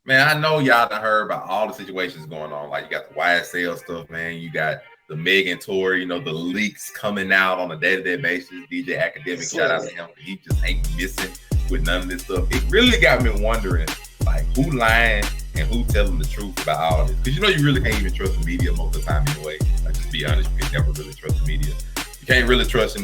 Man, I know y'all done heard about all the situations going on. Like you got the YSL stuff, man. You got the Megan tour, the leaks coming out on a day-to-day basis. DJ Academic, shout out to him. He just ain't missing with none of this stuff. It really got me wondering, like, who lying and who telling the truth about all of this. Because you really can't even trust the media most of the time anyway. Like, just be honest, you can never really trust the media. You can't really trust,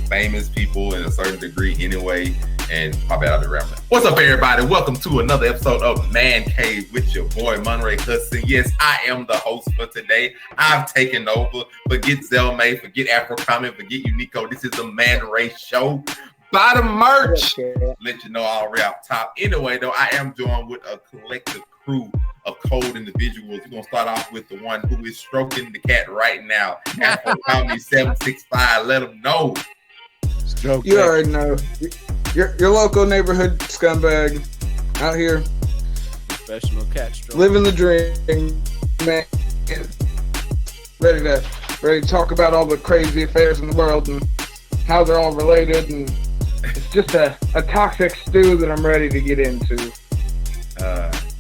famous people in a certain degree anyway. And my bad, I'll be rambling. What's up, everybody? Welcome to another episode of Man Cave with your boy, Monray Hudson. Yes, I am the host for today. I've taken over. Forget Zelmae, forget Afro Comment, forget Uniqo. This is the Man Ray Show. Buy the merch. Let you know already off top. Anyway, though, I am joined with a collective crew of cold individuals. We're going to start off with the one who is stroking the cat right now. Afro Comment 765. Let them know. You already know. Your local neighborhood scumbag out here. Professional cat stroke. Living the dream, man. Ready to talk about all the crazy affairs in the world and how they're all related, and it's just a toxic stew that I'm ready to get into. You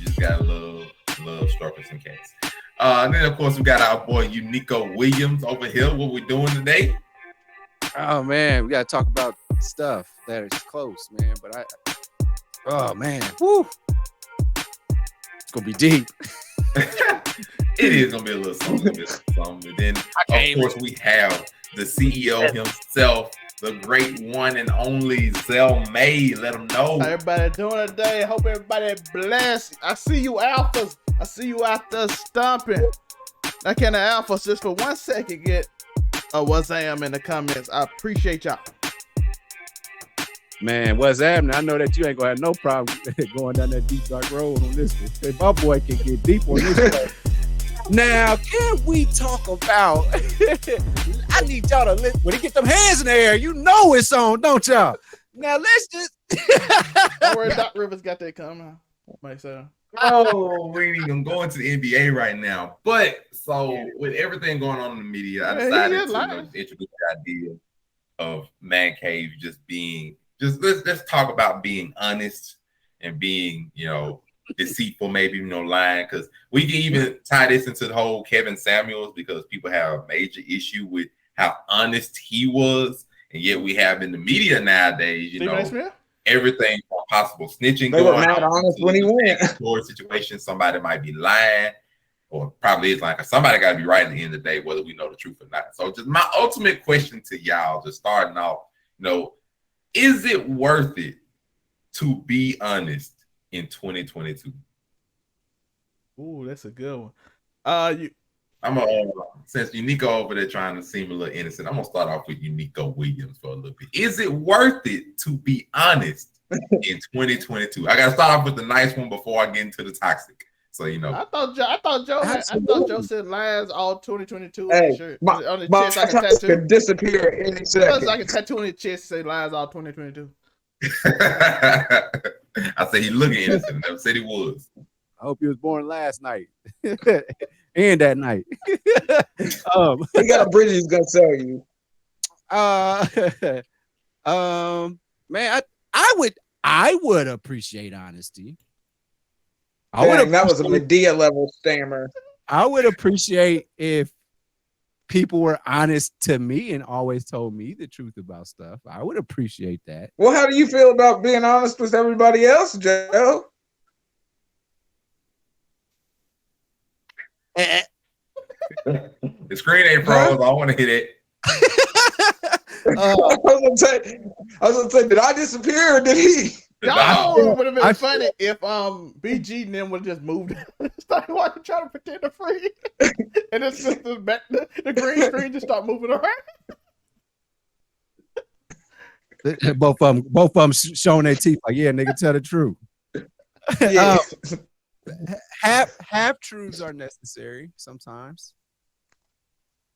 just got a little stroking some cats. And then of course we got our boy Uniqo Williams over here. What we doing today? Oh man, we gotta talk about stuff that is close, man. But oh man, woo, it's gonna be deep. It is gonna be a little something. And then of course we have the CEO himself, the great one and only Zelmae. Let him know. How everybody doing today? Hope everybody blessed. I see you alphas. I see you out there stomping. That kind of alphas just for 1 second get what's am in the comments. I appreciate y'all. Man, what's happening? I know that you ain't gonna have no problem going down that deep dark road on this one. Hey, my boy can get deep on this one. Now, can we talk about? I need y'all to listen. When they get them hands in the air, you know it's on, don't y'all? Now let's just. Don't worry, Doc Rivers got that coming. Myself. Oh, we ain't even going to the NBA right now. But so with everything going on in the media, I decided to introduce the idea of Man Cave let's talk about being honest and being, deceitful, maybe, lying, because we can even tie this into the whole Kevin Samuels, because people have a major issue with how honest he was, and yet we have in the media nowadays, everything from possible snitching they going were not honest when he went. Situation, somebody might be lying, or probably is lying. Somebody got to be right at the end of the day, whether we know the truth or not. So, just my ultimate question to y'all, just starting off, is it worth it to be honest in 2022? Ooh, that's a good one. Since Uniqo over there trying to seem a little innocent, I'm gonna start off with Uniqo Williams for a little bit. Is it worth it to be honest in 2022? I gotta start off with the nice one before I get into the toxic. So I thought Joe said lies all 2022 hey, on the shirt. On the chest, I can tattoo. Could disappear any second. I can tattoo on the chest say lies all 2022. I said he looking innocent. I never said he was. I hope he was born last night and that night. He got a bridge he's gonna sell you. Man, I would appreciate honesty. That was a Medea level stammer. I would appreciate if people were honest to me and always told me the truth about stuff. I would appreciate that. Well, how do you feel about being honest with everybody else, Joe? The screen ain't froze. I want to hit it. I was gonna say, did I disappear or did he? It would have been funny if BG and them would have just moved. Started watching, trying to pretend to free, and it's just the green screen just start moving around. Both of them showing their teeth like, yeah, nigga, tell the truth. Yeah. Half truths are necessary sometimes.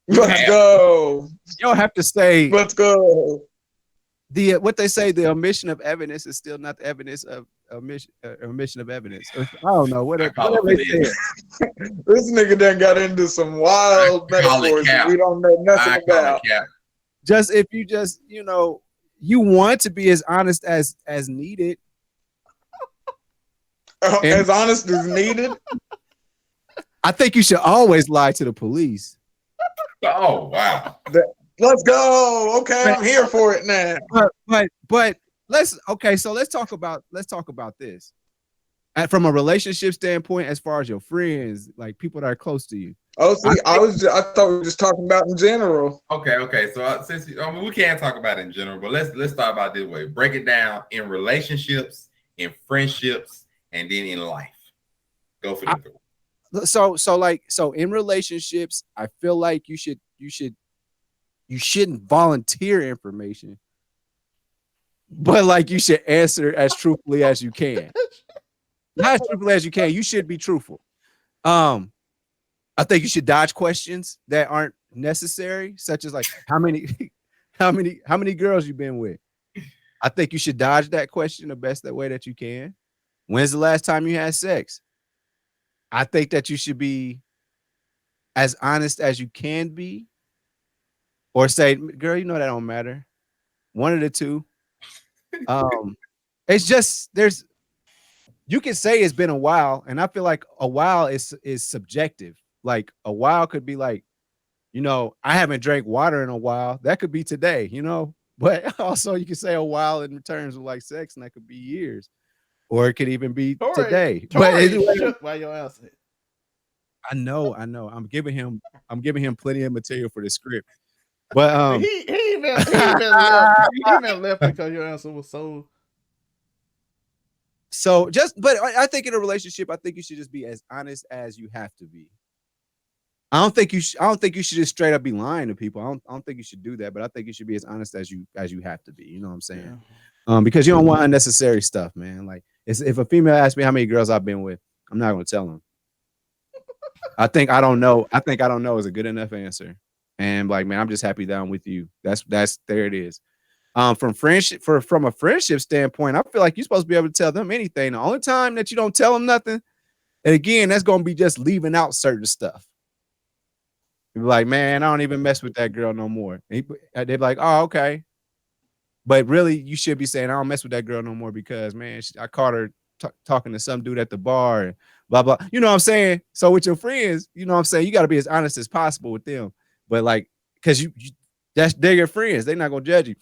Let's go. You don't have to say. Let's go. What they say, the omission of evidence is still not the evidence of omission of evidence. I don't know. Whatever they said. This nigga done got into some wild metaphors that we don't know nothing about. Just if you just, you want to be as honest as needed. As honest as needed. I think you should always lie to the police. Oh wow. Let's go. Okay, I'm here for it now. But let's talk about this. And from a relationship standpoint, as far as your friends, like people that are close to you. Oh, see, I thought we were just talking about in general. Okay. So since we can't talk about it in general, but let's talk about it this way. Break it down in relationships, in friendships, and then in life. Go for the So in relationships, I feel like you shouldn't volunteer information, but like you should answer as truthfully as you can. Not as truthfully as you can. You should be truthful. I think you should dodge questions that aren't necessary, such as like how many girls you been with. I think you should dodge that question the best way that you can. When's the last time you had sex? I think that you should be as honest as you can be, or say, girl, you know that don't matter. One of the two. It's just you can say it's been a while, and I feel like a while is subjective. Like a while could be like, I haven't drank water in a while. That could be today, but also you can say a while in terms of like sex, and that could be years, or it could even be today. Why your ass? I know. I'm giving him plenty of material for the script, but he even left because your answer was so. So but I think in a relationship, I think you should just be as honest as you have to be. I don't think you should just straight up be lying to people. I don't think you should do that, but I think you should be as honest as you have to be. You know what I'm saying? Yeah. Because you don't want unnecessary stuff, man. Like if a female asks me how many girls I've been with, I'm not gonna tell them. I think I don't know is a good enough answer. And like, man, I'm just happy that I'm with you. That's there it is. From a friendship standpoint, I feel like you're supposed to be able to tell them anything. The only time that you don't tell them nothing, and again, that's gonna be just leaving out certain stuff. You're like, man, I don't even mess with that girl no more. They're like, oh, okay. But really, you should be saying, I don't mess with that girl no more because, man, I caught her talking to some dude at the bar and blah, blah. You know what I'm saying? So with your friends, you know what I'm saying? You got to be as honest as possible with them. But like, because they're your friends. They're not going to judge you.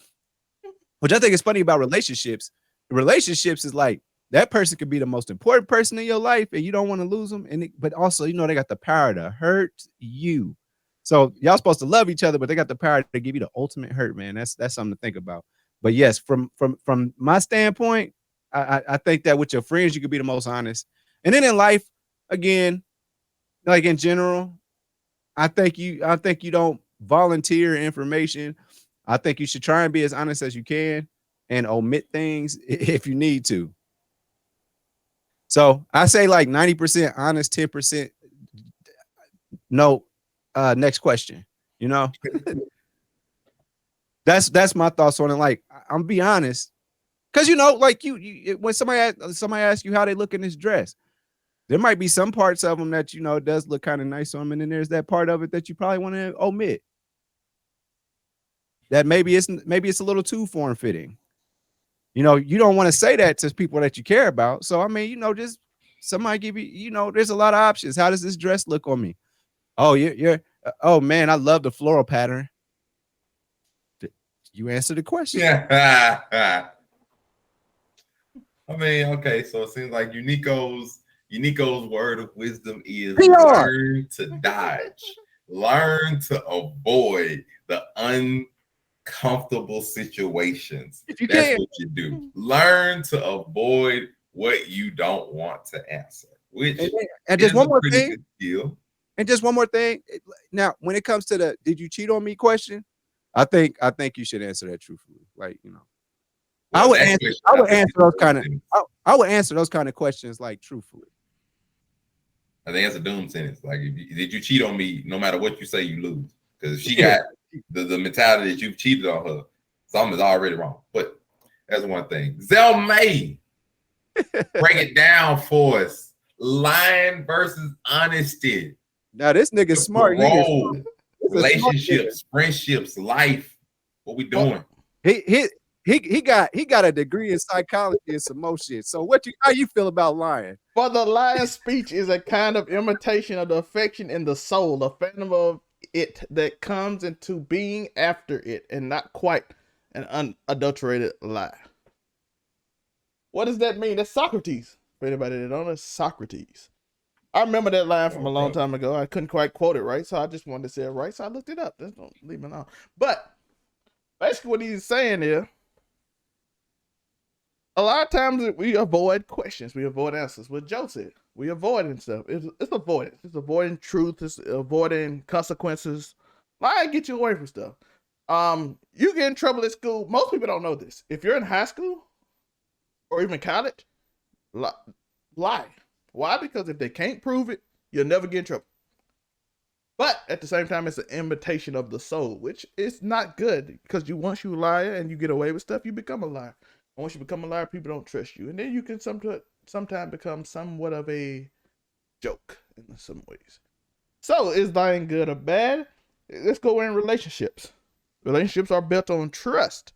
Which I think is funny about relationships. Relationships is like, that person could be the most important person in your life and you don't want to lose them. But also, they got the power to hurt you. So y'all supposed to love each other, but they got the power to give you the ultimate hurt, man. That's something to think about. But yes, from my standpoint, I think that with your friends, you could be the most honest. And then in life, again, like in general, I think you don't volunteer information. I think you should try and be as honest as you can and omit things if you need to. So I say like 90% honest, 10% no. Next question. That's my thoughts on it. Like, I'm be honest, because like you when somebody asks you how they look in this dress, there might be some parts of them that it does look kind of nice on them, and then there's that part of it that you probably want to omit. That maybe it's a little too form fitting. You don't want to say that to people that you care about. So I mean, just somebody give you. There's a lot of options. How does this dress look on me? Oh, oh man, I love the floral pattern. You answer the question. I mean, okay, so it seems like Uniqo's word of wisdom is learn to dodge, learn to avoid the uncomfortable situations. That's what you do. Learn to avoid what you don't want to answer. Which and just one more thing. Good skill. And just one more thing. Now, when it comes to the "Did you cheat on me?" question, I think you should answer that truthfully. Like, I would answer those kind of questions like truthfully. I think that's a doom sentence. Like, did you cheat on me? No matter what you say, you lose. Because she got the mentality that you've cheated on her. Something's already wrong. But that's one thing. Zelmae, break it down for us. Lying versus honesty. Now this nigga's smart. Relationships, friendships, life. What we doing? He he got a degree in psychology and some more shit. So how you feel about lying? For the lying speech is a kind of imitation of the affection in the soul, a phantom of it that comes into being after it, and not quite an unadulterated lie. What does that mean? That's Socrates. For anybody that don't know, Socrates. I remember that line from a long time ago. I couldn't quite quote it right, so I just wanted to say it right, so I looked it up. Just don't leave me alone. But basically what he's saying is, a lot of times we avoid questions. We avoid answers. What Joe said. We avoiding stuff. It's avoidance. It's avoiding truth. It's avoiding consequences. Lying get you away from stuff. You get in trouble at school. Most people don't know this. If you're in high school or even college, lie. Why? Because if they can't prove it, you'll never get in trouble. But at the same time, it's an imitation of the soul, which is not good, because once you lie and you get away with stuff, you become a liar. And once you become a liar, people don't trust you. And then you can sometimes become somewhat of a joke in some ways. So is lying good or bad? Let's go in relationships. Relationships are built on trust.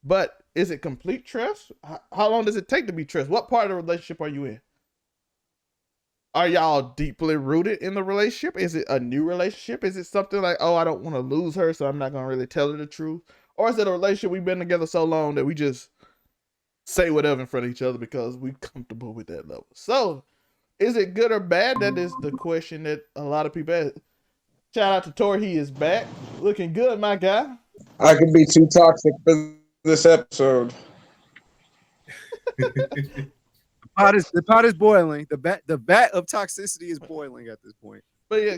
But is it complete trust? How long does it take to be trust? What part of the relationship are you in? Are y'all deeply rooted in the relationship? Is it a new relationship? Is it something like, oh, I don't want to lose her, so I'm not going to really tell her the truth? Or is it a relationship we've been together so long that we just say whatever in front of each other because we're comfortable with that level? So, is it good or bad? That is the question that a lot of people ask. Shout out to Tor, he is back. Looking good, my guy. I could be too toxic for this episode. The pot is boiling. The vat of toxicity is boiling at this point. But yeah,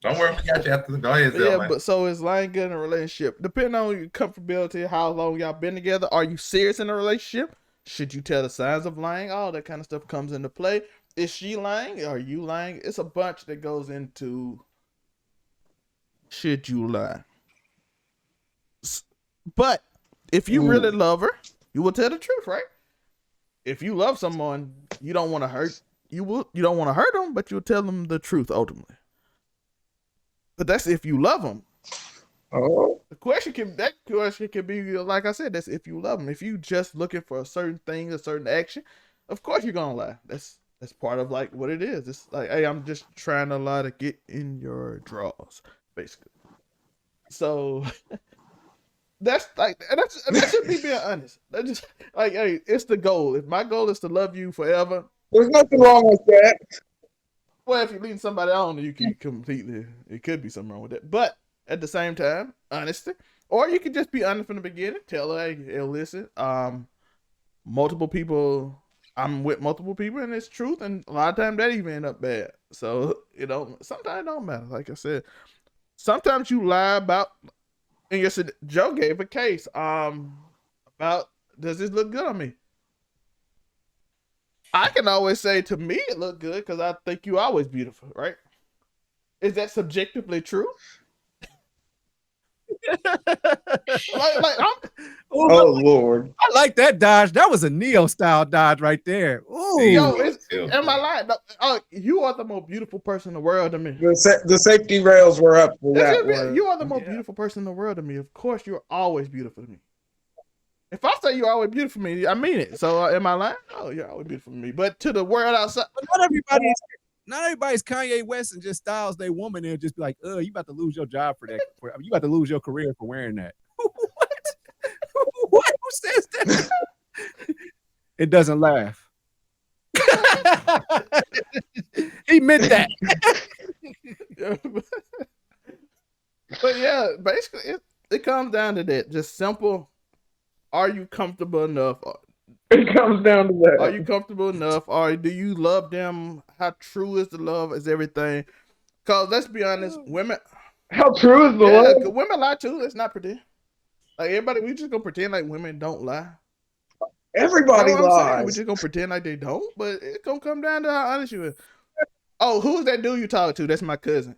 don't worry, we got you after. Go ahead, Zelmae. Yeah, but so is lying good in a relationship? Depending on your comfortability, how long y'all been together. Are you serious in a relationship? Should you tell the signs of lying? All that kind of stuff comes into play. Is she lying? Are you lying? It's a bunch that goes into should you lie. But if you really love her, you will tell the truth, right? If you love someone, you don't want to hurt. You don't want to hurt them, but you'll tell them the truth ultimately. But that's if you love them. Oh. That question can be, like I said, that's if you love them. If you just looking for a certain thing, a certain action, of course you're gonna lie. That's part of like what it is. It's like, hey, I'm just trying to lie to get in your drawers, basically. So that's just me being honest. That's just like, hey, it's the goal. If my goal is to love you forever, there's nothing wrong with that. Well, if you're leading somebody on, you can it could be something wrong with that. But at the same time, honesty. Or you could just be honest from the beginning. Tell her, hey, listen, multiple people, I'm with multiple people, and it's truth. And a lot of times that even end up bad. So, sometimes it don't matter. Like I said, sometimes you lie about, and yes, Joe gave a case about, does this look good on me? I can always say, to me it look good because I think you always beautiful, right? Is that subjectively true? Lord! I like that dodge. That was a Neo style dodge right there. Ooh. Yo, am I lying? No, you are the most beautiful person in the world to me. The safety rails were up for that one. You are the most beautiful person in the world to me. Of course, you're always beautiful to me. If I say you're always beautiful to me, I mean it. So am I lying? Oh, you're always beautiful to me. But to the world outside, not everybody's Kanye West and just styles their woman and just be like, you about to lose your job for that. You about to lose your career for wearing that. What? What? Who says that? It doesn't laugh. He meant that. But yeah, basically it comes down to that. Just simple. Are you comfortable enough? It comes down to that. Are you comfortable enough? Or do you love them? How true is the love? Is everything? Because let's be honest, women. How true is the love? Women lie too. Let's not pretend. Like everybody, we just gonna pretend like women don't lie. Everybody lies. We just gonna pretend like they don't, but it's gonna come down to how honest you is. Oh, who's that dude you talk to? That's my cousin.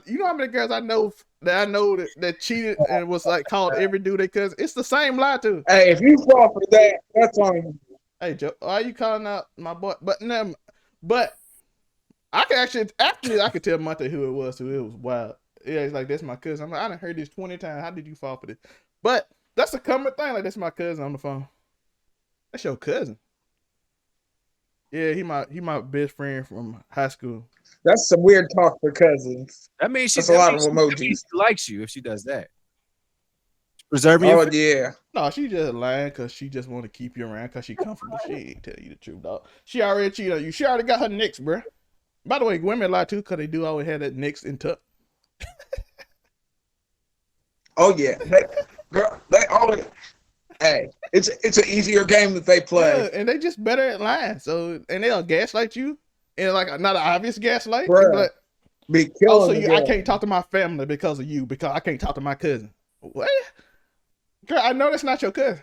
You know how many girls I know that cheated and was like called every dude they cousin. It's the same lie too. Hey, if you fall for that, that's on you. Hey Joe, why are you calling out my boy? But I can actually I could tell Monte who it was. Who it was wild. Yeah, he's like, that's my cousin. I'm like, I done heard this 20 times. How did you fall for this? But That's a common thing. Like, that's my cousin on the phone. That's your cousin. Yeah, he my best friend from high school. That's some weird talk for cousins. That means she. That's a lot of That emojis. means she likes you if she does that. Preserving. Oh yeah. No, she just lying because she just want to keep you around because she comfortable. She ain't tell you the truth, dog. She already cheated on you. She already got her nicks, bro. By the way, women lie too because they do always have that nicks in tuck. Oh yeah. They always. Hey, it's an easier game that they play. Yeah, and they just better at lying. So, and they'll gaslight you, and like not an obvious gaslight. Bruh, Like, be oh, so killing I can't talk to my family because of you, because I can't talk to my cousin. What? Girl, I know that's not your cousin.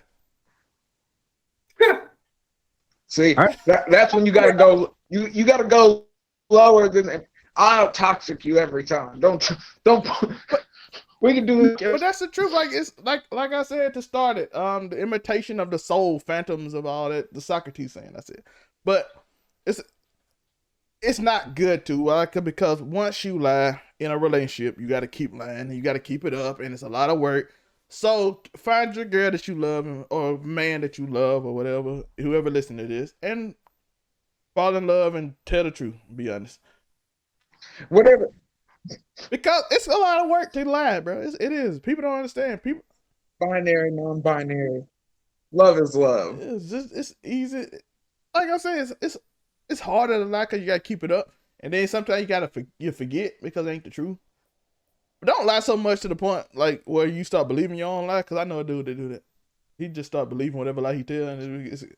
See, that's when you gotta go. You gotta go lower than. I'll toxic you every time. Don't. We can do it. But that's the truth. Like it's like I said to start it. The imitation of the soul, phantoms of all that. The Socrates saying that's it. But it's not good to because once you lie in a relationship, you got to keep lying. You got to keep it up, and it's a lot of work. So find your girl that you love, or man that you love, or whatever, whoever listen to this, and fall in love and tell the truth. Be honest. Whatever. Because it's a lot of work to lie, bro. It is. People don't understand. People. Binary, non-binary. Love is love. It's easy. Like I said, it's harder to lie because you gotta keep it up, and then sometimes you forget because it ain't the truth. But don't lie so much to the point like where you start believing your own lie. Because I know a dude that do that. He just start believing whatever lie he tell.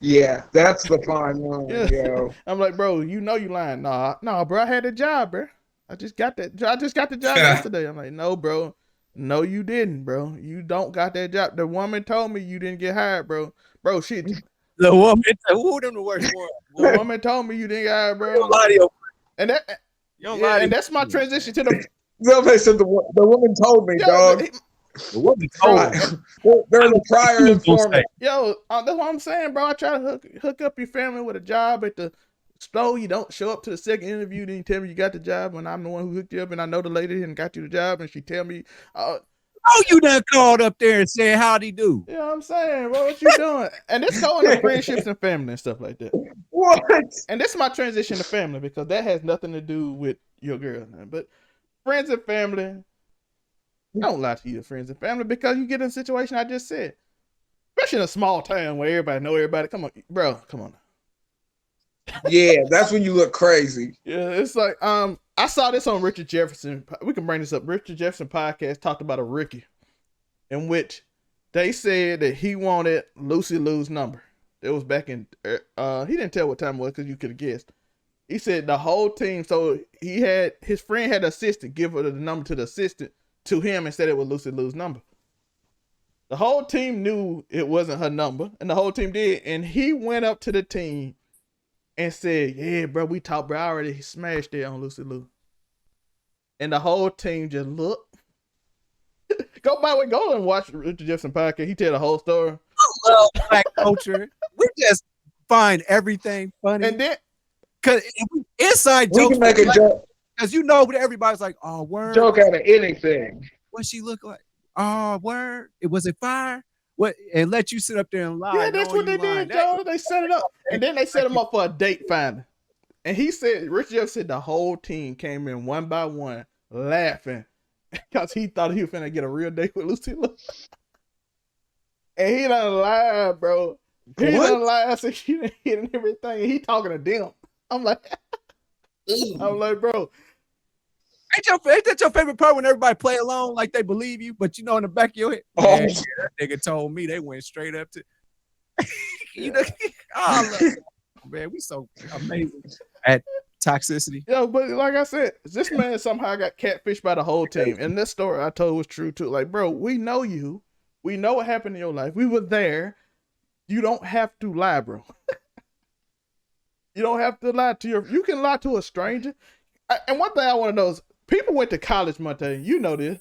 Yeah, that's the fine line, yeah. yo. I'm like, bro, you know you lying. Nah, bro, I had a job, bro. I just got the job yesterday. I'm like, no, bro. No, you didn't, bro. You don't got that job. The woman told me you didn't get hired, bro. Bro, shit. The woman, who them the worst one? The woman told me you didn't get hired, bro. Don't lie to your and that, and that's my transition to the. Zelmae said the woman told me, dog. The woman told me. There's a prior informant. Yo, that's what I'm saying, bro. I try to hook up your family with a job at the store. You don't show up to the second interview, then you tell me you got the job when I'm the one who hooked you up, and I know the lady and got you the job, and she tell me, oh, you done called up there and said how'd he do? You know what I'm saying, bro? What you doing? And this going to friendships and family and stuff like that. What? And this is my transition to family because that has nothing to do with your girl, but friends and family. Don't lie to your friends and family because you get in a situation I just said, especially in a small town where everybody know everybody. Come on, bro, come on. Yeah, that's when you look crazy. Yeah, it's like I saw this on Richard Jefferson. We can bring this up. Richard Jefferson podcast talked about a rookie in which they said that he wanted Lucy Liu's number. It was back in he didn't tell what time it was because you could have guessed. He said the whole team. So he had his friend had an assistant give her the number to the assistant to him and said it was Lucy Liu's number. The whole team knew it wasn't her number, and the whole team did. And he went up to the team and said, yeah, bro, we talked, bro. I already smashed it on Lucy Liu. And the whole team just looked. Go and watch Richard Jefferson podcast. He tell the whole story. I love black culture. We just find everything funny. And then, because inside We jokes, can make a joke. because you know, everybody's like, oh, word. Joke out of anything. What she look like? Oh, word. It was it fire? What? And let you sit up there and lie. yeah, that's what they did, Joe. They set it up. And then they set him up for a date finder. And he said, Richard Jefferson said the whole team came in one by one laughing because he thought he was finna get a real date with Lucy Liu. And he done lied, bro. He done lied, so she done hit and everything. And he talking to them. I'm like, bro. Ain't that your favorite part when everybody play along like they believe you, but you know in the back of your head, man, that nigga told me they went straight up to you know. Oh, man, we so amazing at toxicity. Yo, but like I said, this man somehow got catfished by the whole team. And this story I told was true too. Like, bro, we know you. We know what happened in your life. We were there. You don't have to lie, bro. You don't have to lie to you can lie to a stranger. And one thing I want to know is, people went to college, Monte. You know this.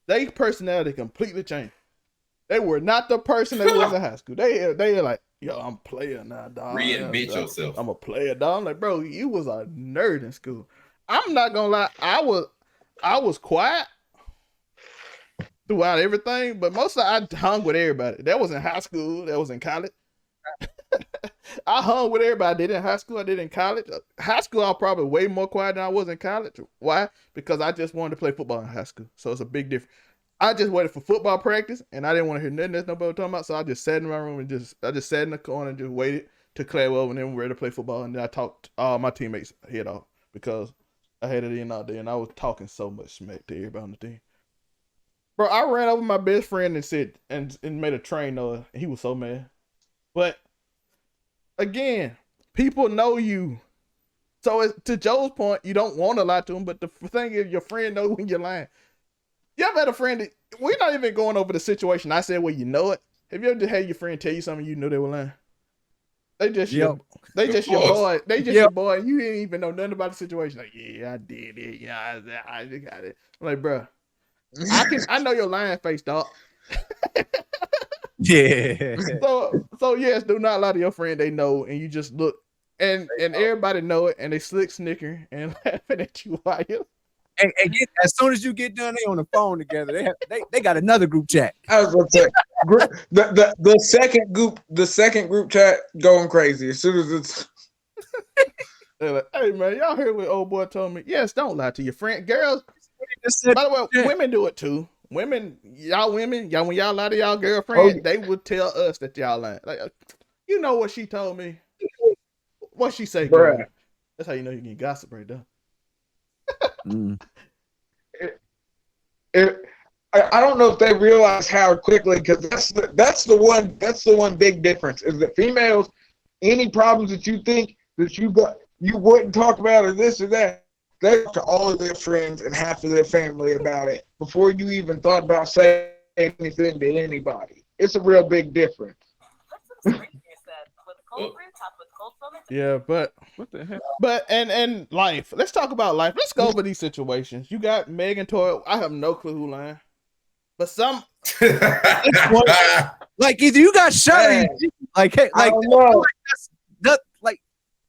Their personality completely changed. They were not the person they was in high school. They were like, yo, I'm a player now, dog. Reinvent yourself. I'm a player, dog. I'm like, bro, you was a nerd in school. I'm not gonna lie. I was quiet, throughout everything, but mostly I hung with everybody. That was in high school. That was in college. I hung with everybody. I did in high school. I did in college. High school, I was probably way more quiet than I was in college. Why? Because I just wanted to play football in high school. So it's a big difference. I just waited for football practice, and I didn't want to hear nothing that nobody was talking about. So I just sat in my room and I just sat in the corner and just waited to class over, and then we were ready to play football. And then I talked all my teammates' head off because I had it in all day, and I was talking so much smack to everybody on the team. Bro, I ran over my best friend and said and made a train noise. He was so mad. But again, people know you. So to Joe's point, you don't want to lie to him, but the thing is, your friend knows when you're lying. You ever had a friend that, we're not even going over the situation I said where you know it. Have you ever had your friend tell you something you knew they were lying? They just your boy. They just your boy. You didn't even know nothing about the situation. Like, yeah, I did it. Yeah, I got it. I'm like, bro, I know your lying face, dog. Yeah. So yes, do not lie to your friend. They know, and you just look, and everybody know it, and they slick snicker and laughing at you while you. And as soon as you get done, they on the phone together. They got another group chat. I was gonna say the second group chat going crazy as soon as it's. They're like, hey man, y'all heard what old boy told me? Yes, don't lie to your friend. Girls, by the way, women do it too. Women, when y'all lie to y'all girlfriend, they would tell us that y'all lying. Like, you know what she told me? What she say? Bruh. That's how you know you can gossip right there. I don't know if they realize how quickly, because that's the one big difference is that females, any problems that you think that you wouldn't talk about or this or that, they talk to all of their friends and half of their family about it before you even thought about saying anything to anybody. It's a real big difference. Yeah, but what the heck? But and life. Let's talk about life. Let's go over these situations. You got Meg and Tori. I have no clue who lying, but some like either you got shot, like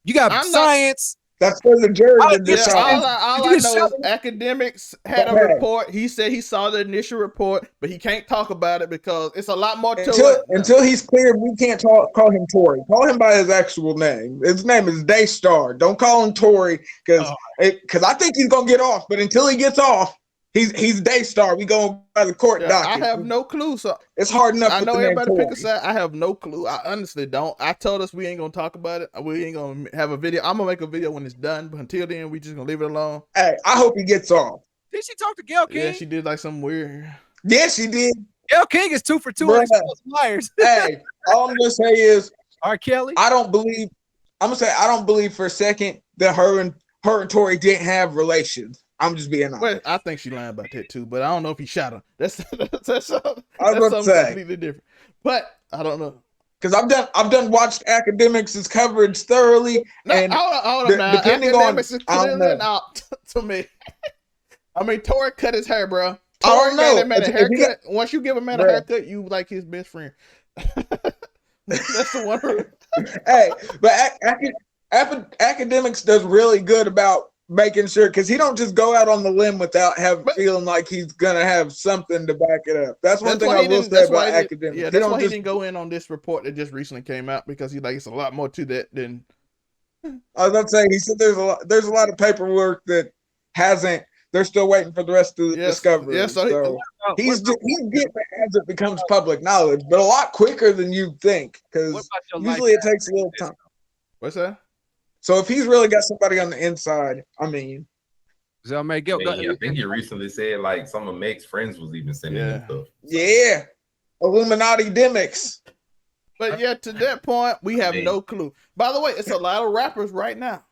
you got science. That's for the jury to decide. All I know is academics had a report. He said he saw the initial report, but he can't talk about it because it's a lot more to it. Until he's cleared, we can't call him Tory. Call him by his actual name. His name is Daystar. Don't call him Tory because I think he's gonna get off. But until he gets off, he's Daystar. We go by the court docket. I have no clue. So it's hard enough. I know everybody pick a side. I have no clue. I honestly don't. I told us we ain't gonna talk about it. We ain't gonna have a video. I'm gonna make a video when it's done. But until then, we just gonna leave it alone. Hey, I hope he gets off. Did she talk to Gail King? Yeah, she did like something weird. Yeah, she did. Gail King is 2 for 2 on exposed liars. Hey, all I'm gonna say is R. Kelly. I don't believe for a second that her and Tory didn't have relations. I'm just being honest. Well, I think she lying about that too, but I don't know if he shot her. That's something completely different. But I don't know. Because I've done watched academics' coverage thoroughly. No, and hold on now. Depending academics on, is clearly out to me. I mean, Tory cut his hair, bro. Tory gave a man a haircut. Once you give a man a haircut, you like his best friend. That's the one. Hey, but academics does really good about making sure, because he don't just go out on the limb without feeling like he's gonna have something to back it up. That's one thing I will say about academics. Yeah, that's why he didn't go in on this report that just recently came out, because he's like, it's a lot more to that than. I was about to say, he said there's a lot of paperwork that hasn't. They're still waiting for the rest of the discovery. Yeah, so he's getting it as it becomes public knowledge, but a lot quicker than you'd think, because usually it takes a little time. What's that? So if he's really got somebody on the inside, I mean, Zelmae, I think he recently said like some of Meg's friends was even sending him stuff. Yeah, Illuminati demics. But yeah, to that point, we have no clue. By the way, it's a lot of rappers right now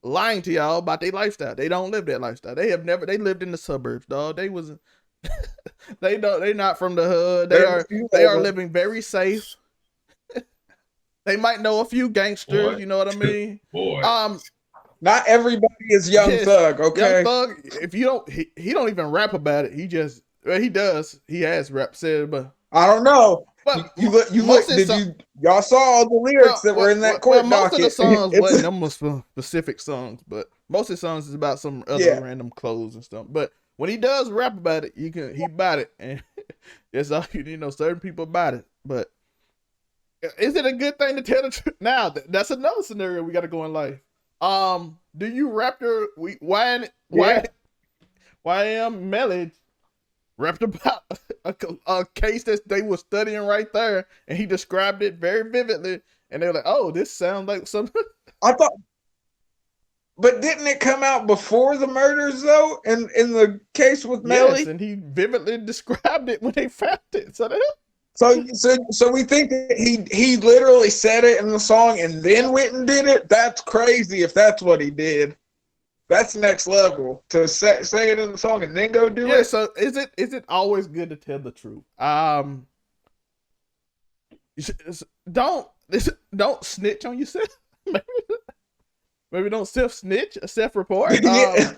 lying to y'all about their lifestyle. They don't live that lifestyle. They lived in the suburbs, dog. They not from the hood. They are living very safe. They might know a few gangsters, you know what I mean? Not everybody is Young Thug, okay? Young Thug, if you don't, he don't even rap about it. He just, he does. He has said, but I don't know. But y'all saw all the lyrics that were in that court docket. Most of the songs wasn't them specific songs, but most of the songs is about some other random clothes and stuff. But when he does rap about it, he about it, and It's all certain people about it. But is it a good thing to tell the truth? Now that's another scenario we got to go in life. Do you Raptor? YM Melly rapped about a case that they were studying right there, and he described it very vividly, and they were like, "Oh, this sounds like something." I thought, but didn't it come out before the murders though? In the case with Melly, Yes, and he vividly described it when they found it. So we think that he literally said it in the song and then went and did it. That's crazy if that's what he did. That's next level to say it in the song and then go do it. So is it always good to tell the truth? Don't snitch on yourself. Maybe don't self-snitch, self-report. Yeah.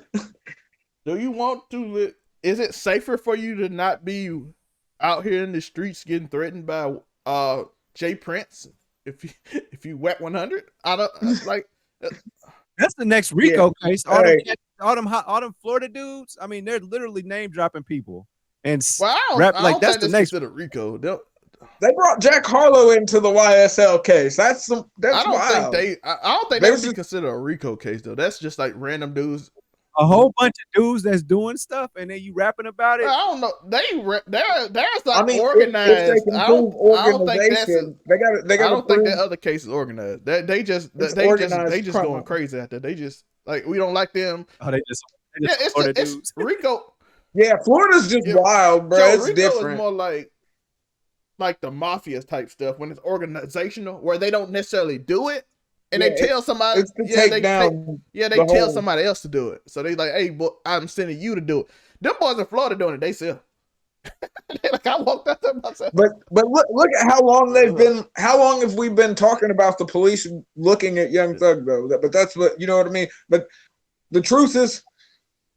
Do you want to? Is it safer for you to not be out here in the streets getting threatened by Jay Prince if you wet 100? I don't like. That's the next Rico case. All them Florida dudes. I mean, they're literally name dropping people and that's the next Rico. They brought Jack Harlow into the YSL case. That's wild. I don't think they would be considered a Rico case though. That's just like random dudes. A whole bunch of dudes that's doing stuff, and then you rapping about it. I don't know. There's like organized. If they I don't think that's. They got. I don't think that other case is organized. They just going crazy out there. They just like we don't like them. Oh, they just it's Rico. Yeah, Florida's just wild, bro. It's Rico different. Is more like the mafia type stuff when it's organizational, where they don't necessarily do it. And they tell somebody, they tell somebody else to do it. So they like, hey, boy, I'm sending you to do it. Them boys in Florida doing it, they sell. Like I walked out there myself. But look at how long they've been. How long have we been talking about the police looking at Young Thug though? But that's what you know what I mean. But the truth is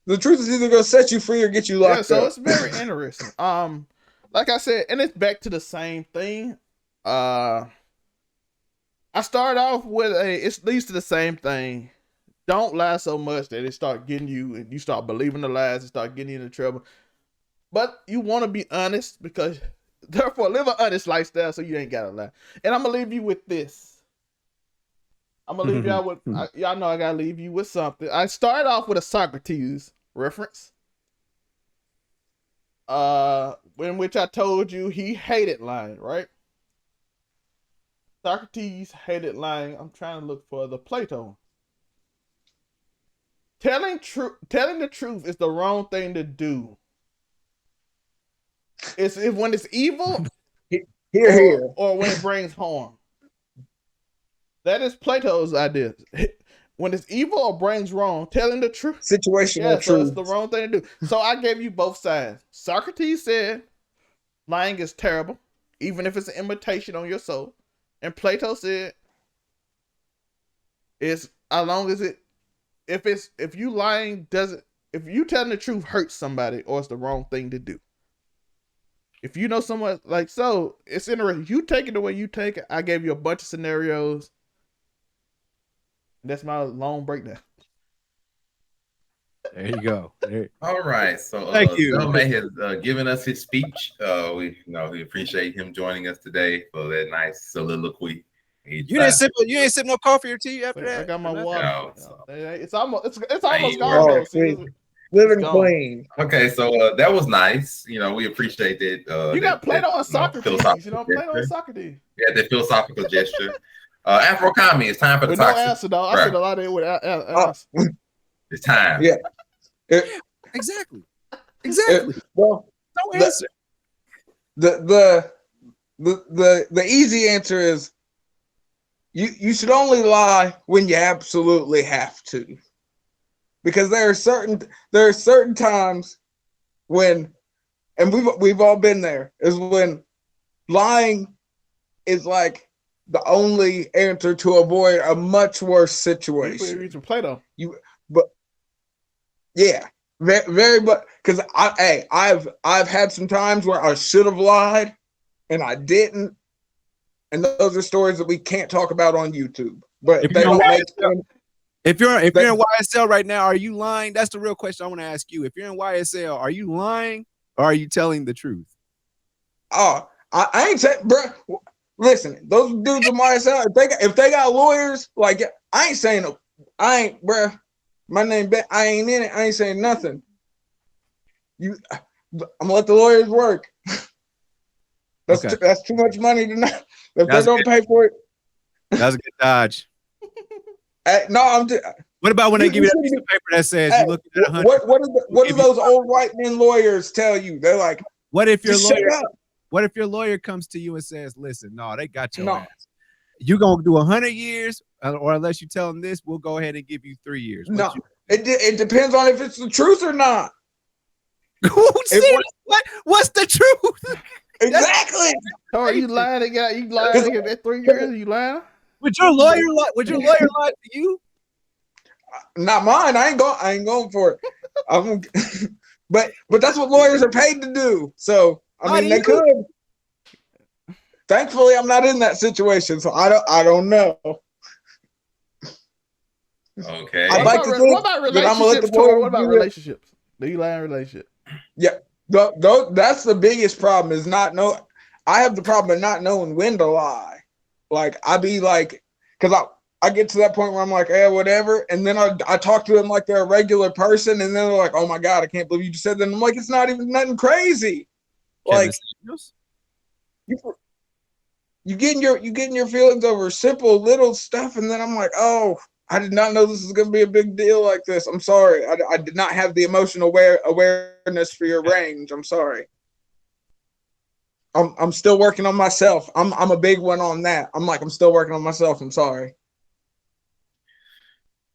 either gonna set you free or get you locked up. So it's very interesting. Like I said, and it's back to the same thing. I started off with it leads to the same thing. Don't lie so much that it start getting you and you start believing the lies and start getting you into trouble. But you want to be honest because therefore live an honest lifestyle so you ain't got to lie. And I'm going to leave you with this. I'm going to leave y'all with, y'all know I got to leave you with something. I started off with a Socrates reference. In which I told you he hated lying, right? Socrates hated lying. I'm trying to look for the Plato. Telling the truth is the wrong thing to do. It's when it's evil or when it brings harm. That is Plato's idea. When it's evil or brings wrong, telling the truth. Situational truth. So it's the wrong thing to do. So I gave you both sides. Socrates said lying is terrible, even if it's an imitation on your soul. And Plato said, "It's as long as if you lying if you telling the truth hurts somebody or it's the wrong thing to do. If you know someone so it's interesting. You take it the way you take it. I gave you a bunch of scenarios. That's my long breakdown. There you go. All right. So thank you. Zelmae has given us his speech. We appreciate him joining us today for that nice soliloquy. You ain't sip no coffee or tea after that? I got my water. No, so. It's almost gone. Living clean. Okay, so that was nice. We appreciate that. You got Plato and Socrates. Plato and Socrates. Yeah, the philosophical gesture. Afro Kami, it's time for the toxic. No answer, though. I said a lot of it without answer. It's time. Yeah. Exactly. Well, no answer. The easy answer is you should only lie when you absolutely have to, because there are certain times when, and we've all been there, is when lying is like the only answer to avoid a much worse situation. Plato. Yeah, very much, because I've had some times where I should have lied and I didn't, and those are stories that we can't talk about on YouTube. But if you're in YSL right now, are you lying? That's the real question I want to ask you. If you're in YSL, are you lying or are you telling the truth? Oh, I ain't saying, bro. Listen, those dudes on my side, if they got lawyers, like I ain't saying I ain't, bro. My name, I ain't in it. I ain't saying nothing. I'm gonna let the lawyers work. That's too much money to not. If they don't pay for it, that's a good dodge. No, I'm just. What about when they give you that piece of paper that says you looking at 100? What do those old white men lawyers tell you? They're like, what if your lawyer comes to you and says, listen, no, they got your ass. You're gonna do 100 years, or unless you tell them this, we'll go ahead and give you 3 years. No, it depends on if it's the truth or not. What's the truth? Exactly. So are you lying to get you lying to get that 3 years? You lying? Would your lawyer lie to you? Not mine. I ain't going for it. But that's what lawyers are paid to do. So I mean, they could. Thankfully, I'm not in that situation, so I don't know. Okay. What about relationships, Tori? What about relationships? Do you lie in relationships? Yeah. That's the biggest problem is I have the problem of not knowing when to lie. Like I be like, because I get to that point where I'm like, whatever. And then I talk to them like they're a regular person. And then they're like, oh my God, I can't believe you just said that. And I'm like, it's not even nothing crazy. Like you getting your feelings over simple little stuff. And then I'm like, oh, I did not know this was going to be a big deal like this. I'm sorry. I did not have the emotional awareness for your range. I'm sorry. I'm still working on myself. I'm a big one on that. I'm still working on myself. I'm sorry.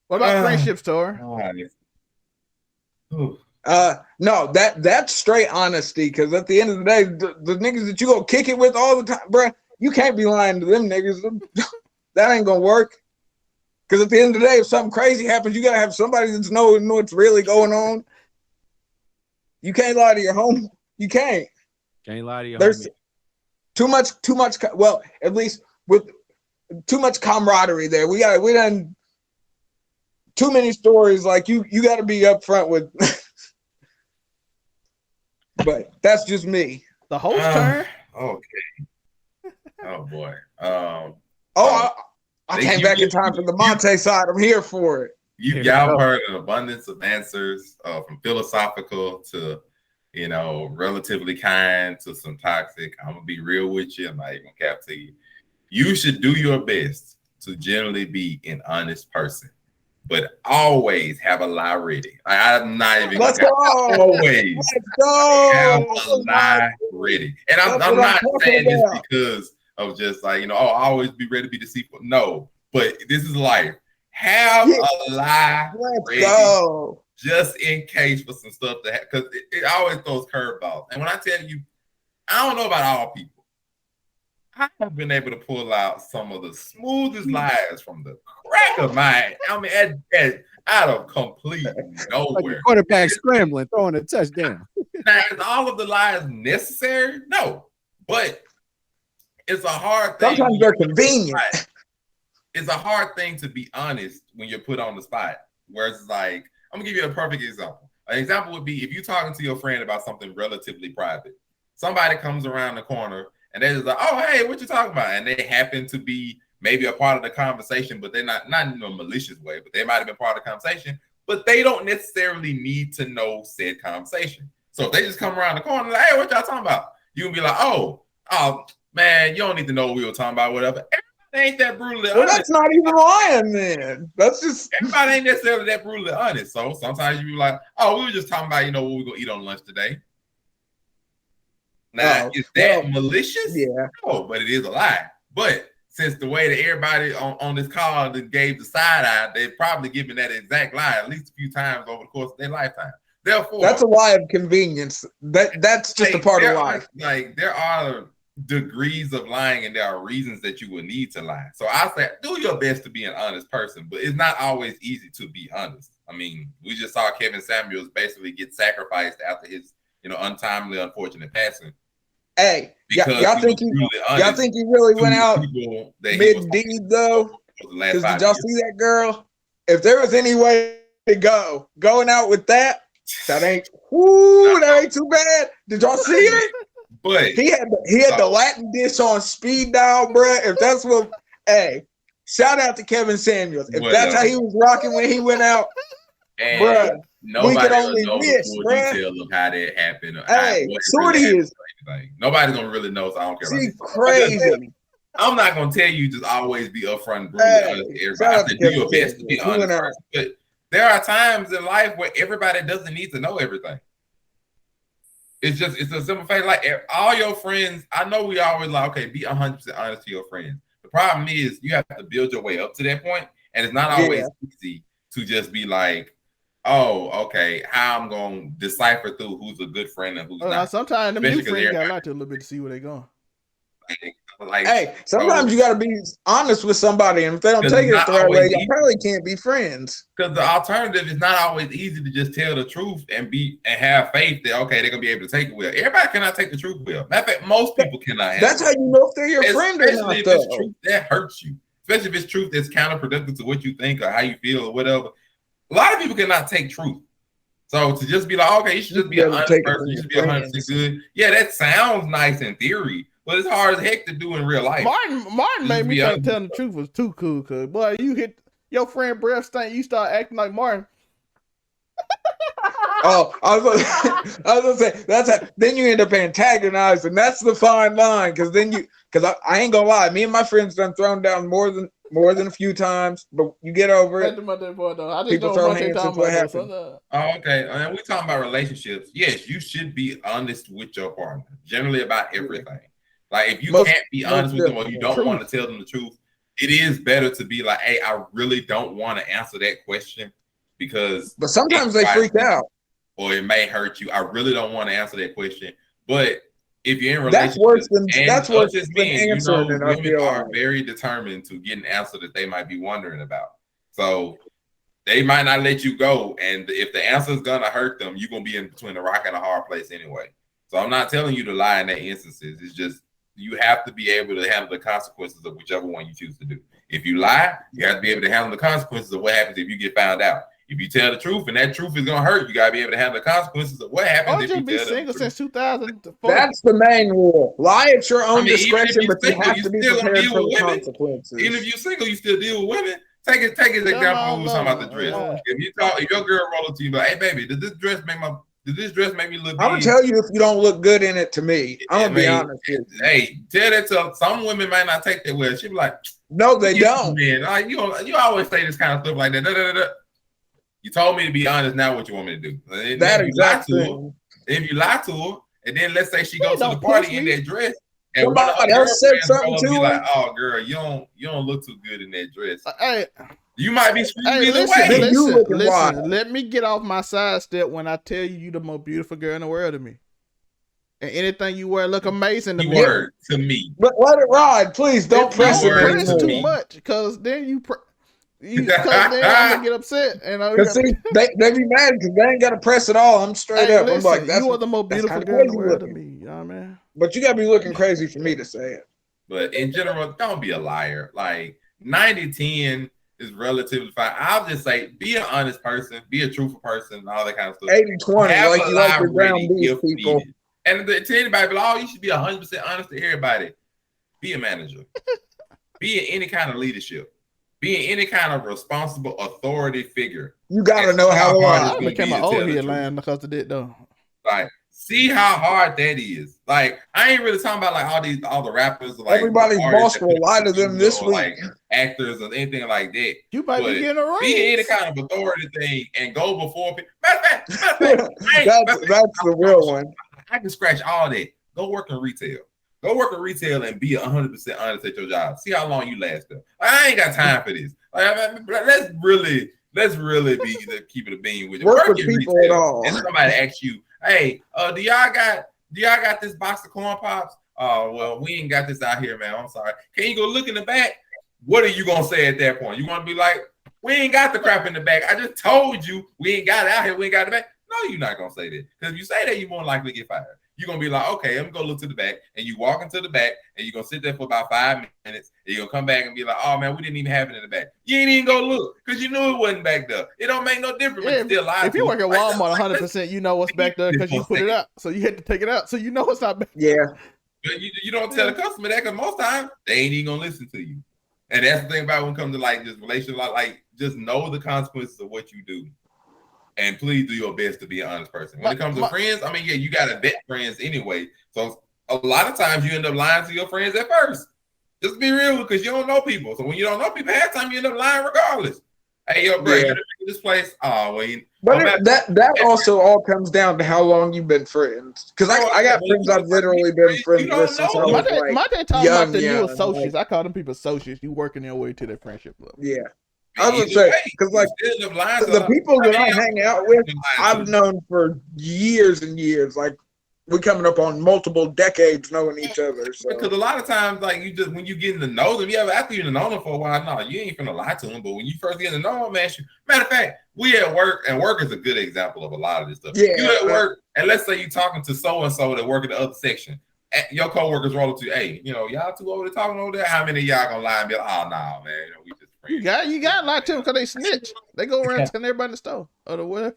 What about friendships, Tor? No, that's straight honesty. Because at the end of the day, the niggas that you go kick it with all the time, bro, you can't be lying to them niggas. That ain't gonna work. Because at the end of the day, if something crazy happens, you gotta have somebody that's know what's really going on. You can't lie to your home. You can't. Can't lie to your There's homie. too much. Well, at least with too much camaraderie there. We done too many stories. Like you got to be upfront with. But that's just me. The host turn. Okay. Oh boy. I came back in time for the Monte side. I'm here for it. Y'all heard an abundance of answers from philosophical to, relatively kind to some toxic. I'm going to be real with you. I'm not even cap to you. You should do your best to generally be an honest person, but always have a lie ready. I'm not even Let's go. Always have a lie ready. And I'm not saying this because of just like, always be ready to be deceitful. No, but this is life. Have a lie ready just in case for some stuff to happen, because it always throws curveballs. And when I tell you, I don't know about all people. I have been able to pull out some of the smoothest lies from the crack of my, out of complete nowhere. Like quarterback scrambling, throwing a touchdown. Now, is all of the lies necessary? No, but it's a hard thing. Sometimes they're convenient. It's a hard thing to be honest when you're put on the spot. Whereas it's like, I'm gonna give you a perfect example. An example would be if you're talking to your friend about something relatively private. Somebody comes around the corner and they're just like, oh, hey, what you talking about? And they happen to be maybe a part of the conversation, but they're not in a malicious way, but they might have been part of the conversation, but they don't necessarily need to know said conversation. So if they just come around the corner, like, hey, what y'all talking about? You can be like, oh, man, you don't need to know what we were talking about, whatever. Everybody ain't that brutally honest. Well, that's not even lying then. That's just... Everybody ain't necessarily that brutally honest. So sometimes you be like, oh, we were just talking about, what we're going to eat on lunch today. Now, is that malicious? Yeah. No, but it is a lie. But since the way that everybody on this call that gave the side eye, they've probably given that exact lie at least a few times over the course of their lifetime. Therefore, that's a lie of convenience. That's just a part of life. There are degrees of lying, and there are reasons that you will need to lie. So I say, do your best to be an honest person, but it's not always easy to be honest. I mean, we just saw Kevin Samuels basically get sacrificed after his, untimely, unfortunate passing. Hey, y'all think he really went out mid-deed though? Because did y'all see that girl? If there was any way to going out with that ain't too bad. Did y'all see it? But he had the Latin dish on speed dial, bro. If that's what, hey, shout out to Kevin Samuels. If that's how he was rocking when he went out, bro, we could only wish, bro. Detail of how that happened. Or hey, Shorty really is. Nobody's gonna really know, so I don't care. She's crazy. I'm not gonna tell you just always be upfront and brutally honest to everybody. I said do your best to be honest first. But there are times in life where everybody doesn't need to know everything. It's a simple fact. Like all your friends, I know we always like, okay, be 100% honest to your friends. The problem is you have to build your way up to that point, and it's not always easy to just be like, oh, okay, how I'm gonna decipher through who's a good friend and who's not. Sometimes them new friends gotta lie to a little bit to see where they're going. Like, hey, sometimes you got to be honest with somebody, and if they don't take it the right way, you probably can't be friends. Because the alternative is not always easy to just tell the truth and have faith that okay, they're gonna be able to take it well. Everybody cannot take the truth well. Matter of fact, most people cannot. That's how you know if they're your friend or not. Especially if it's truth that hurts you. Especially if it's truth that's counterproductive to what you think or how you feel or whatever. A lot of people cannot take truth. So to just be like, okay, you should just be an honest person. You should be 100% good. Yeah, that sounds nice in theory. But it's hard as heck to do in real life. Martin made me think telling the truth was too cool, cause boy, you hit your friend breath stink, you start acting like Martin. Oh, I was gonna say then you end up antagonized, and that's the fine line, because I ain't gonna lie, me and my friends done thrown down more than a few times, but you get over it. People throw hands into what happened. Oh, okay. And we talking about relationships. Yes, you should be honest with your partner, generally about everything. Like if you can't be honest with them or you don't want to tell them the truth, it is better to be like, hey, I really don't want to answer that question because. But sometimes they freak out. Or it may hurt you. I really don't want to answer that question. But if you're in relationships, that's worse than answering. Women are very determined to get an answer that they might be wondering about. So they might not let you go. And if the answer is gonna hurt them, you're gonna be in between a rock and a hard place anyway. So I'm not telling you to lie in that instances. It's just you have to be able to handle the consequences of whichever one you choose to do. If you lie, you have to be able to handle the consequences of what happens if you get found out. If you tell the truth and that truth is gonna hurt, you gotta be able to handle the consequences of what happens if you tell the truth. Since 2004. That's the main rule. Lie at your own discretion, but you have to be prepared for the consequences. Even if you're single, you still deal with women. Take his example. We was talking about the dress. If your girl roll up to you, like, hey baby, does this dress make me look good? I'm gonna tell you if you don't look good in it to me. I'm gonna be honest with you. Hey, tell that to some women might not take that well. She be like, no, they don't. Man, like, you always say this kind of stuff like that. You told me to be honest. Now what you want me to do? That exactly. If you lie to her, and then let's say she goes to the party in that dress, and somebody else said something to her, like, "Oh, girl, you don't look too good in that dress." Hey, you might be screwed either way. Listen. Let me get off my sidestep when I tell you the most beautiful girl in the world to me, and anything you wear look amazing to me. Word to me, but let it ride, please. Don't press it too much, because then then I'm gonna get upset, and see, they be mad because they ain't got to press it all. I'm straight up. Listen, I'm like, you are the most beautiful girl in the world to me. You know what I mean? But you gotta be looking crazy for me to say it. But in general, don't be a liar. Like 90-10 is relatively fine. I'll just say, be an honest person, be a truthful person, all that kind of stuff. 80-20, like you like your ground beef people. Needed. And to anybody, you should be 100% honest to everybody. Be a manager. Be in any kind of leadership. Be in any kind of responsible authority figure. You gotta know how I became an old head line because of it though. Like, see how hard that is. Like, I ain't really talking about like all the rappers. Like everybody's boss will lie to them this week. Like actors or anything like that. You might be getting a raise. Be in any kind of authority thing and go before people. That's the real one. I can scratch all that. Go work in retail. Go work in retail and be 100% honest at your job. See how long you last there. I ain't got time for this. Let's really be keep it a bean with you. Work with people at all. And somebody asks you, hey, do y'all got this box of corn pops? Oh, well, we ain't got this out here, man. I'm sorry. Can you go look in the back? What are you gonna say at that point? You gonna be like, we ain't got the crap in the back. I just told you we ain't got it out here. We ain't got it back. No, you're not gonna say that. Because if you say that, you more likely get fired. You're gonna be like, okay, I'm gonna go look to the back, and you walk into the back, and you're gonna sit there for about 5 minutes, and you're gonna come back and be like, oh man, we didn't even have it in the back. You ain't even go look because you knew it wasn't back there. It don't make no difference. Yeah, Still live. if you work at Walmart 100%, you know what's back there because you put it up. So you had to take it out. So you know what's not back. Yeah. But you don't tell the customer that because most times they ain't even gonna listen to you. And that's the thing about when it comes to like this relationship, like just know the consequences of what you do. And please do your best to be an honest person. When it comes to friends, I mean, yeah, you gotta vet friends anyway. So a lot of times you end up lying to your friends at first. Just be real because you don't know people. So when you don't know people, half the time you end up lying regardless. Hey, yo, bro, you gotta make this place. Oh, well, that also all comes down to how long you've been friends. Because I got friends I've literally been friends with since I was like my dad talking about the new associates. I call them people associates. You working their way to their friendship level. Yeah. I was gonna say because like the people that I hang out with, I've known for years and years. Like we're coming up on multiple decades knowing each other. So. Because a lot of times, like you just when you getting to know them, after you've known them for a while, no, you ain't finna lie to them. But when you first get to know them, man, matter of fact, we at work, and work is a good example of a lot of this stuff. Yeah, you at work, and let's say you talking to so and so that work in the other section. Your coworkers roll up to you, hey, y'all two over there talking over there. How many of y'all gonna lie and be like, oh no, man, we just friends. You got a lot to them because they snitch. They go around telling everybody in the store or the whatever.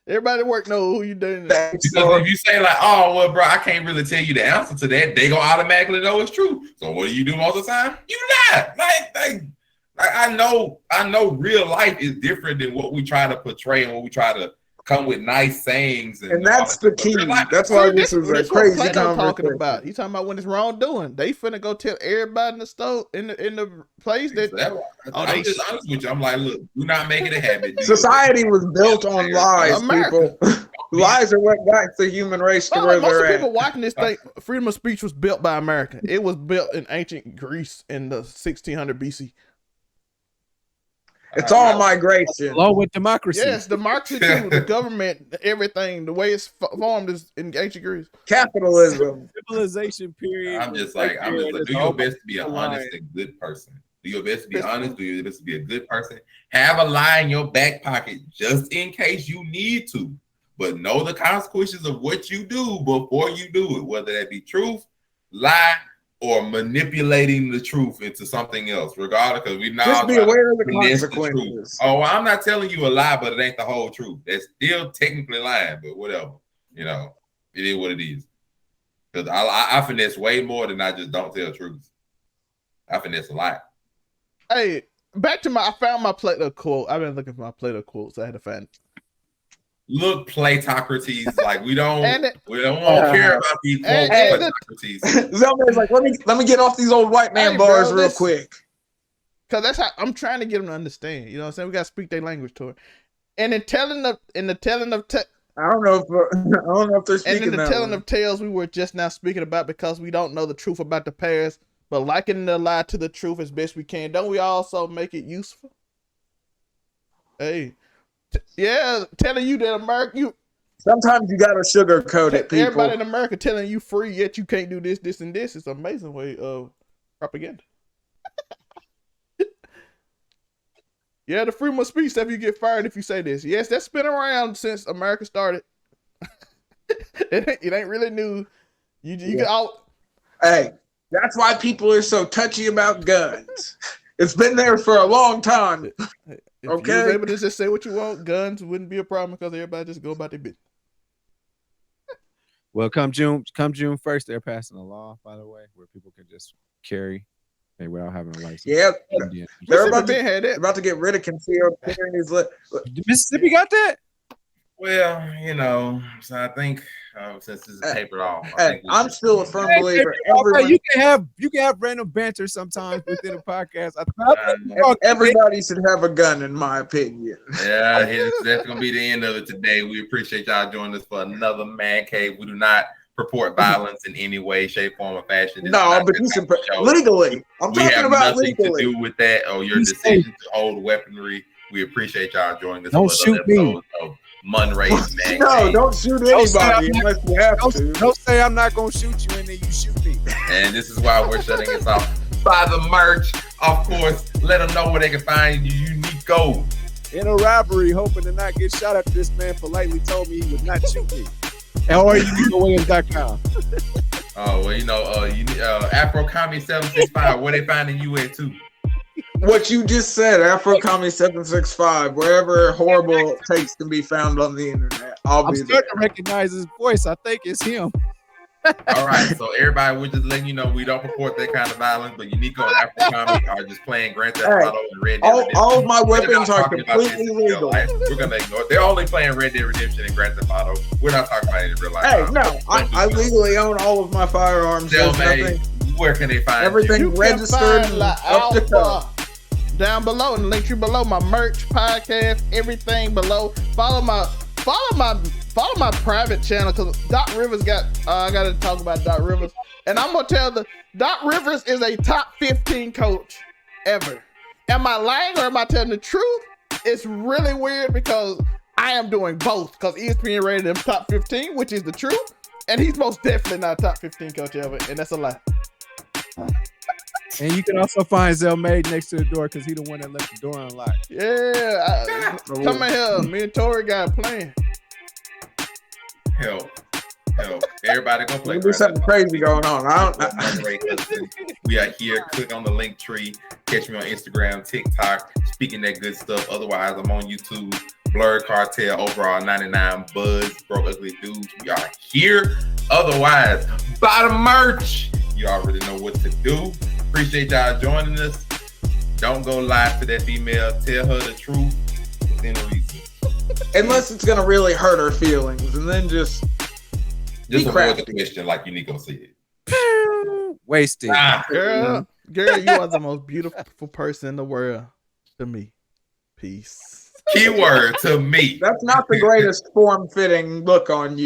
Everybody at work know who you doing. Because if you say like, oh well, bro, I can't really tell you the answer to that, they gonna automatically know it's true. So what do you do most of the time? You lie. Like I know real life is different than what we try to portray and what we try to come with nice sayings. And that's the key. That's why this is a crazy conversation. Talking about. He's talking about when it's wrongdoing. They finna go tell everybody in the store in the place that. I'm just honest with you. I'm like, look, do not make it a habit. Society was built on lies, people. Lies are what got the human race to where they're at. Most people watching this thing, freedom of speech was built by America. It was built in ancient Greece in the 1600 BC. It's all migration. Along with democracy. Yes, democracy too. The government, everything, the way it's formed is in ancient Greece. Capitalism. Civilization period. I'm just like, do your best to be an honest and good person. Do your best to be honest. Do your best to be a good person. Have a lie in your back pocket just in case you need to. But know the consequences of what you do before you do it, whether that be truth, lie, or manipulating the truth into something else, regardless, because we now just be aware of the consequences. Oh, well, I'm not telling you a lie, but it ain't the whole truth. That's still technically lying, but whatever. It is what it is. Because I finesse way more than I just don't tell truth. I finesse a lot. Hey, back to I found my Plato quote. I've been looking for my Plato quotes. I had to find it. Look, Platocrates, like we don't care about these Platocrates. Zelmae's like, let me get off these old white man bars real quick. Cause that's how I'm trying to get them to understand. You know what I'm saying? We gotta speak their language to her. And in the telling of I don't know if they're speaking. And in the telling of tales we were just now speaking about, because we don't know the truth about the past, but likening the lie to the truth as best we can. Don't we also make it useful? Hey. Telling you that America, sometimes you gotta sugarcoat it. People, everybody in America telling you free, yet you can't do this, this, and this. It's an amazing way of propaganda. The freedom of speech stuff. You get fired if you say this. Yes, that's been around since America started. it ain't really new. You get out. Hey, that's why people are so touchy about guns. It's been there for a long time. If you was able to just say what you want, guns wouldn't be a problem because everybody just go about their business. Well, come June 1st, they're passing a law, by the way, where people can just carry without having a license. Yeah, they're about to get rid of concealed carry. Mississippi got that? Well, so I think since this is tapered off, I'm still a firm believer. You can have random banter sometimes within a podcast. Everybody should have a gun, in my opinion. Yeah, that's gonna be the end of it today. We appreciate y'all joining us for another Man Cave. We do not purport violence in any way, shape, form, or fashion. No, but you should legally. I'm talking about legally. We have nothing to do with that or your decision to hold weaponry. We appreciate y'all joining us. Don't shoot me. Munray's Man No, Cave. Don't shoot anybody unless you have to. Don't say I'm not gonna shoot you and then you shoot me. And this is why we're shutting us off. Buy the merch, of course. Let them know where they can find you. Uniqo. In a robbery, hoping to not get shot after this man politely told me he would not shoot me. Or UniqoWilliams.com. Oh well, Afrocomedy765. Where they finding you at too? What you just said, AfroComedy765, wherever horrible takes can be found on the internet. I'm starting to recognize his voice. I think it's him. All right, so everybody, we're just letting you know we don't support that kind of violence, but Uniqo and Afro Comedy are just playing Grand Theft Auto and Red Dead Redemption. All of my weapons are talking about completely legal. We're gonna ignore. They're only playing Red Dead Redemption and Grand Theft Auto. We're not talking about it in real life. Hey, no, I legally own all of my firearms. Zelmae, where can they find everything you? registered and up to code. Down below in the link tree below, my merch, podcast, everything below. Follow my private channel because Doc Rivers I gotta talk about Doc Rivers. And I'm gonna tell Doc Rivers is a top 15 coach ever. Am I lying or am I telling the truth? It's really weird because I am doing both because ESPN rated him top 15, which is the truth. And he's most definitely not a top 15 coach ever, and that's a lie. And you can also find Zelmae next to the door because he the one that left the door unlocked. Yeah, come in here. Me and Tori got a plan. Help. Everybody go play. There's something crazy going on. We are here. Click on the link tree. Catch me on Instagram, TikTok, speaking that good stuff. Otherwise, I'm on YouTube. Blurred Cartel, Overall 99, Buzz, Broke Ugly Dudes. We are here. Otherwise, buy the merch. You already know what to do. Appreciate y'all joining us. Don't go lie to that female. Tell her the truth within reason. Unless it's gonna really hurt her feelings, and then just avoid the question, like Uniqo said. Wasted. Girl, you are the most beautiful person in the world to me. Peace. Keyword to me. That's not the greatest form-fitting look on you.